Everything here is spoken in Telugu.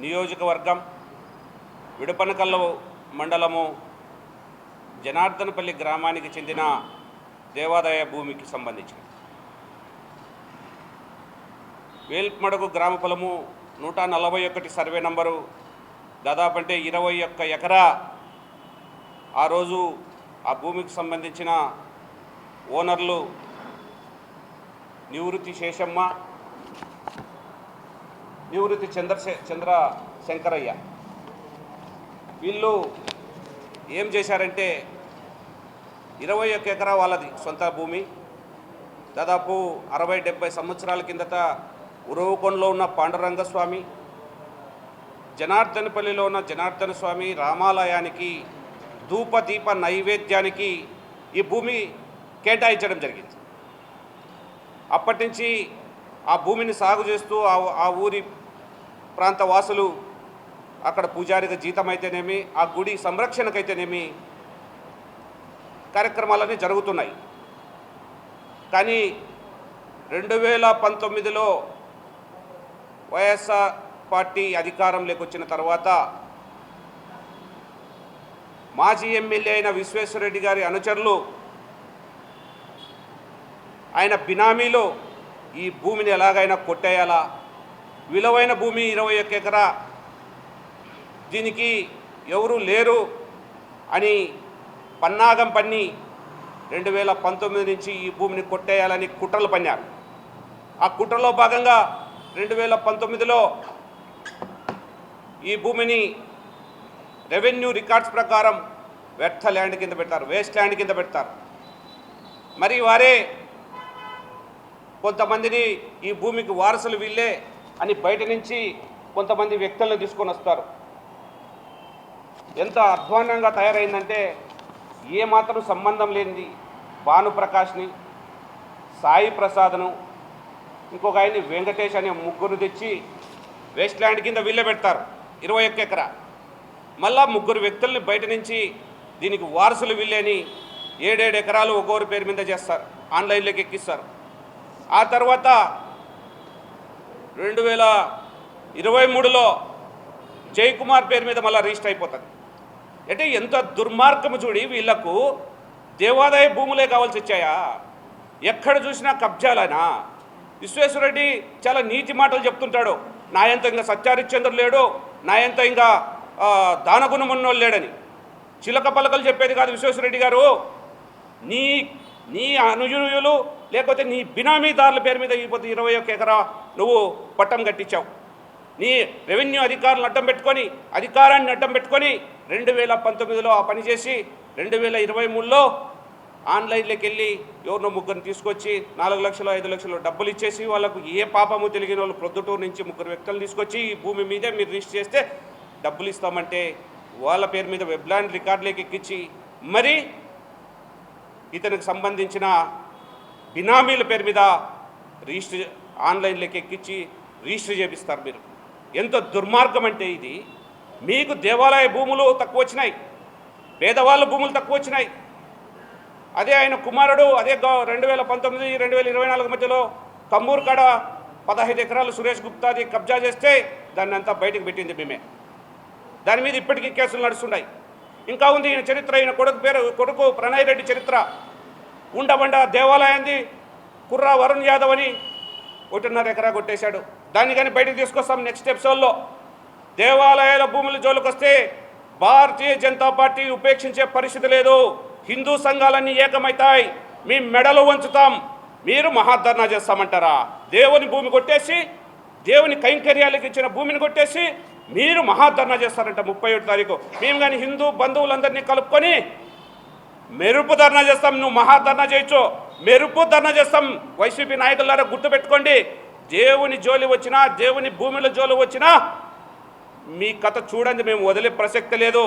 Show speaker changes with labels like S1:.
S1: నియోజకవర్గం విడపనకల్లు మండలము జనార్దనపల్లి గ్రామానికి చెందిన దేవాదాయ భూమికి సంబంధించి వేల్మడుగు గ్రామ పొలము 141 సర్వే నంబరు దాదాపు అంటే 21 ఎకరా. ఆ రోజు ఆ భూమికి సంబంధించిన ఓనర్లు నివృత్తి శేషమ్మ, నివృత్తి చంద్రశంకరయ్య. వీళ్ళు ఏం చేశారంటే 21 ఎకరా వాళ్ళది సొంత భూమి. దాదాపు 60-70 సంవత్సరాల కిందట ఉరవకొండలో ఉన్న పాండురంగస్వామి, జనార్దనపల్లిలో ఉన్న జనార్దన స్వామి రామాలయానికి ధూపదీప నైవేద్యానికి ఈ భూమి కేటాయించడం జరిగింది. అప్పటి నుంచి ఆ భూమిని సాగు చేస్తూ ఆ ఊరి ప్రాంత వాసులు అక్కడ పూజారిగా జీతం అయితేనేమి, ఆ గుడి సంరక్షణకైతేనేమి కార్యక్రమాలన్నీ జరుగుతున్నాయి. కానీ 2019లో వైఎస్ఆర్ పార్టీ అధికారంలోకి వచ్చిన తర్వాత మాజీ ఎమ్మెల్యే అయిన విశ్వేశ్వరరెడ్డి గారి అనుచరులు ఆయన బినామీలో ఈ భూమిని ఎలాగైనా కొట్టేయాలా, విలువైన భూమి 21 ఎకరా, దీనికి ఎవరు లేరు అని పన్నాగం పన్ని 2019 నుంచి ఈ భూమిని కొట్టేయాలని కుట్రలు పన్నారు. ఆ కుట్రలో భాగంగా 2019లో ఈ భూమిని రెవెన్యూ రికార్డ్స్ ప్రకారం వ్యర్థ ల్యాండ్ కింద పెడతారు, వేస్ట్ ల్యాండ్ కింద పెడతారు. మరి వారే కొంతమందిని ఈ భూమికి వారసులు వీళ్ళే అని బయట నుంచి కొంతమంది వ్యక్తులను తీసుకొని వస్తారు. ఎంత అధ్వాన్నంగా తయారైందంటే ఏమాత్రం సంబంధం లేనిది భానుప్రకాష్ని, సాయి ప్రసాద్ను, ఇంకొక ఆయన్ని వెంకటేష్ అనే ముగ్గురు తెచ్చి వేస్ట్ ల్యాండ్ కింద వీళ్ళే పెడతారు 21 ఎకరా. మళ్ళా ముగ్గురు వ్యక్తుల్ని బయట నుంచి దీనికి వారసులు వీళ్ళని 7 ఎకరాలు ఒక్కొక్కరి పేరు మీద చేస్తారు, ఆన్లైన్లోకి ఎక్కిస్తారు. ఆ తర్వాత 2023లో జయకుమార్ పేరు మీద మళ్ళీ రిజిస్టర్ అయిపోతుంది. అంటే ఎంత దుర్మార్గము చూడి, వీళ్లకు దేవాదాయ భూములే కావాల్సి వచ్చాయా? ఎక్కడ చూసినా కబ్జాలనా? విశ్వేశ్వరరెడ్డి చాలా నీతి మాటలు చెప్తుంటాడు, నాయంత ఇంకా సత్యారిశ్చంద్రుడు లేడు, నాయంత ఇంకా దానగుణమున్నోళ్ళు లేడని. చిలక పలకలు చెప్పేది కాదు విశ్వేశ్వరరెడ్డి గారు. నీ అనుజులు లేకపోతే నీ బినామీదారుల పేరు మీద ఇపోతే 21 ఎకరా నువ్వు పట్టం కట్టించావు. నీ రెవెన్యూ అధికారులను అడ్డం పెట్టుకొని, అధికారాన్ని అడ్డం పెట్టుకొని 2019లో ఆ పని చేసి 2023లో ఆన్లైన్లోకి వెళ్ళి ఎవరినో ముగ్గురిని తీసుకొచ్చి 4 లక్షలు 5 లక్షలు డబ్బులు ఇచ్చేసి వాళ్ళకు ఏ పాపము తెలియని వాళ్ళు ప్రొద్దుటూరు నుంచి ముగ్గురు వ్యక్తులను తీసుకొచ్చి ఈ భూమి మీదే మీరు రిజిస్టర్ చేస్తే డబ్బులు ఇస్తామంటే వాళ్ళ పేరు మీద వెబ్లాండ్ రికార్డులోకి ఎక్కించి మరి ఇతనికి సంబంధించిన బినామీల పేరు మీద రిజిస్టర్ ఆన్లైన్లోకి ఎక్కించి రిజిస్టర్ చేపిస్తారు. మీరు ఎంత దుర్మార్గం అంటే ఇది. మీకు దేవాలయ భూములు తక్కువ వచ్చినాయి, పేదవాళ్ళ భూములు తక్కువ వచ్చినాయి. అదే ఆయన కుమారుడు అదే 2019-2024 మధ్యలో కమ్మూరు కాడ 15 ఎకరాలు సురేష్ గుప్తాది కబ్జా చేస్తే దాన్ని అంతా బయటకు పెట్టింది మేమే. దాని మీద ఇప్పటికీ కేసులు నడుస్తున్నాయి. ఇంకా ఉంది ఈయన చరిత్ర, ఈయన కొడుకు ప్రణయ్ రెడ్డి చరిత్ర. ఉండబండ దేవాలయాన్ని కుర్రా వరుణ్ యాదవ్ అని 1.5 ఎకరా కొట్టేశాడు. దాన్ని కానీ బయటకు తీసుకొస్తాం నెక్స్ట్ ఎపిసోడ్లో. దేవాలయాల భూముల జోలికి వస్తే భారతీయ జనతా పార్టీ ఉపేక్షించే పరిస్థితి లేదు. హిందూ సంఘాలన్నీ ఏకమవుతాయి, మీ మెడలు వంచుతాం. మీరు మహాధర్నా చేస్తామంటారా? దేవుని భూమి కొట్టేసి, దేవుని కైంకర్యాలకు ఇచ్చిన భూమిని కొట్టేసి మీరు మహాధర్నా చేస్తారంట 31 తారీఖు. మేము కానీ హిందూ బంధువులందరినీ కలుపుకొని మెరుపు ధర్నా చేస్తాం. నువ్వు మహాధర్నా చేయొచ్చు, మెరుపు ధర్నా చేస్తాం. వైసీపీ నాయకులారా గుర్తుపెట్టుకోండి, దేవుని జోలి వచ్చినా, దేవుని భూమిలో జోలి వచ్చినా మీ కథ చూడండి. మేము వదిలే ప్రసక్తి లేదు.